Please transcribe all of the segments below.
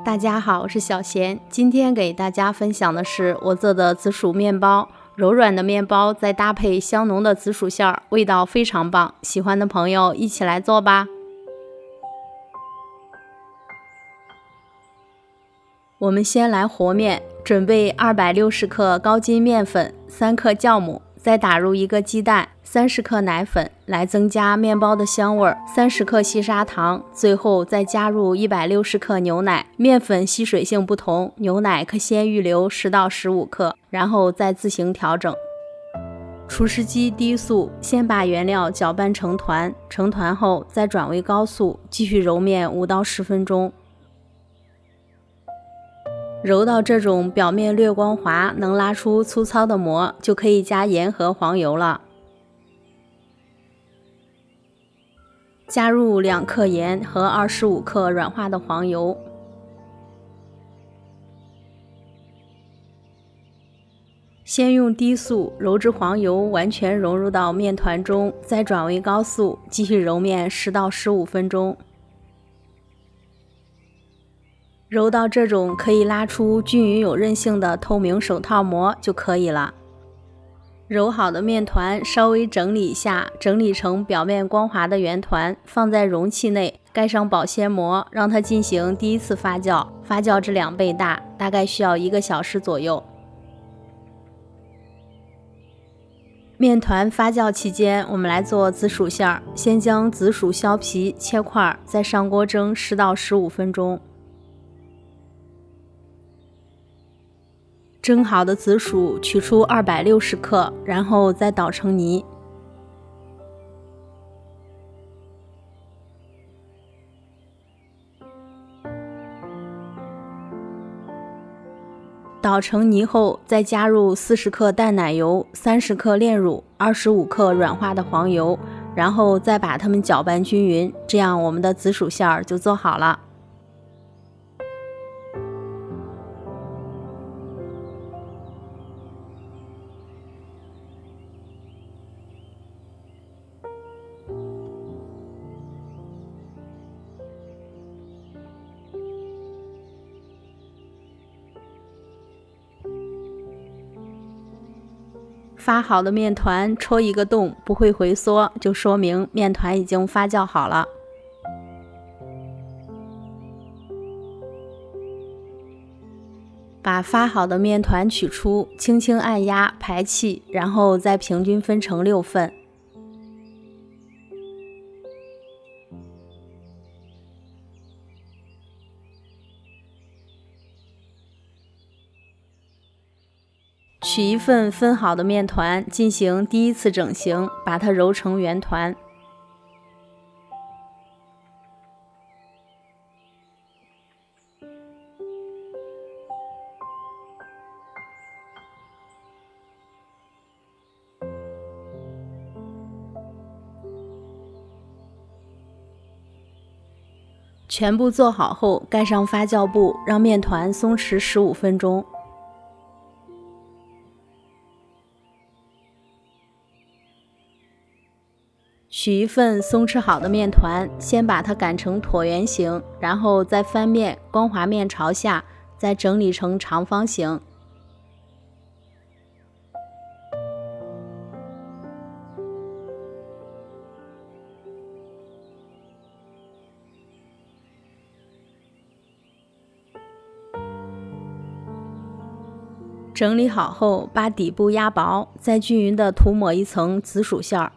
大家好，我是小贤，今天给大家分享的是我做的紫薯面包。柔软的面包再搭配香浓的紫薯馅儿，味道非常棒。喜欢的朋友一起来做吧。我们先来和面，准备260克高筋面粉、3克酵母，再打入1个鸡蛋、30克奶粉，来增加面包的香味，30克细砂糖，最后再加入160克牛奶。面粉吸水性不同，牛奶可先预留10到15克，然后再自行调整。厨师机低速，先把原料搅拌成团，成团后再转为高速，继续揉面5到10分钟。揉到这种表面略光滑，能拉出粗糙的膜，就可以加盐和黄油了。加入2克盐和25克软化的黄油。先用低速揉至黄油完全融入到面团中，再转为高速，继续揉面10到15分钟。揉到这种可以拉出均匀有韧性的透明手套膜就可以了。揉好的面团稍微整理一下，整理成表面光滑的圆团，放在容器内，盖上保鲜膜，让它进行第一次发酵，发酵至2倍大，大概需要1个小时左右。面团发酵期间，我们来做紫薯馅儿。先将紫薯削皮切块，再上锅蒸10到15分钟。蒸好的紫薯取出260克，然后再捣成泥。捣成泥后，再加入40克淡奶油、30克炼乳、25克软化的黄油，然后再把它们搅拌均匀，这样我们的紫薯馅儿就做好了。发好的面团戳一个洞，不会回缩，就说明面团已经发酵好了。把发好的面团取出，轻轻按压排气，然后再平均分成6份。取1份分好的面团进行第一次整形，把它揉成圆团。全部做好后，盖上发酵布，让面团松弛15分钟。取1份松弛好的面团，先把它擀成椭圆形，然后再翻面，光滑面朝下，再整理成长方形。整理好后，把底部压薄，再均匀地涂抹一层紫薯馅儿。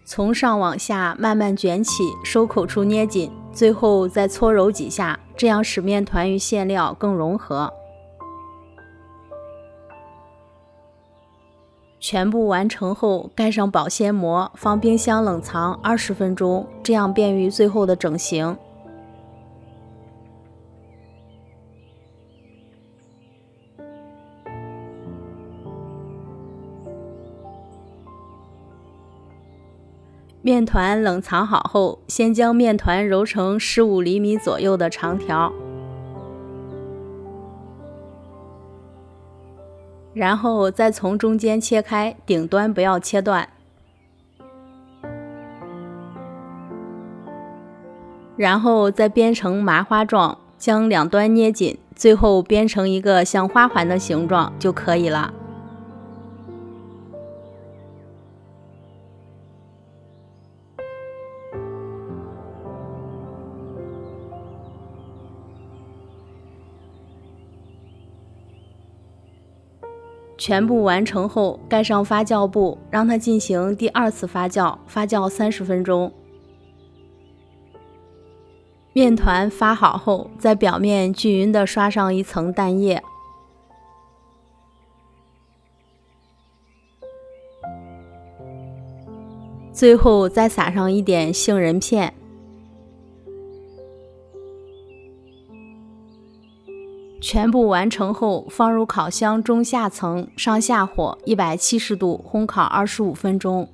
从上往下慢慢卷起，收口处捏紧，最后再搓揉几下，这样使面团与馅料更融合。全部完成后，盖上保鲜膜，放冰箱冷藏20分钟，这样便于最后的整形。面团冷藏好后，先将面团揉成15厘米左右的长条。然后再从中间切开，顶端不要切断。然后再编成麻花状，将两端捏紧，最后编成一个像花环的形状就可以了。全部完成后，盖上发酵布，让它进行第2次发酵，发酵30分钟。面团发好后，在表面均匀地刷上一层蛋液，最后再撒上一点杏仁片。全部完成后，放入烤箱中下层，上下火170度烘烤25分钟。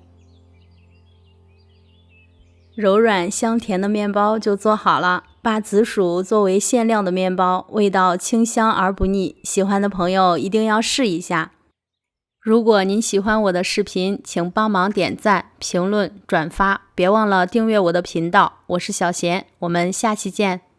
柔软香甜的面包就做好了，把紫薯作为馅料的面包，味道清香而不腻，喜欢的朋友一定要试一下。如果您喜欢我的视频，请帮忙点赞、评论、转发，别忘了订阅我的频道。我是小贤，我们下期见。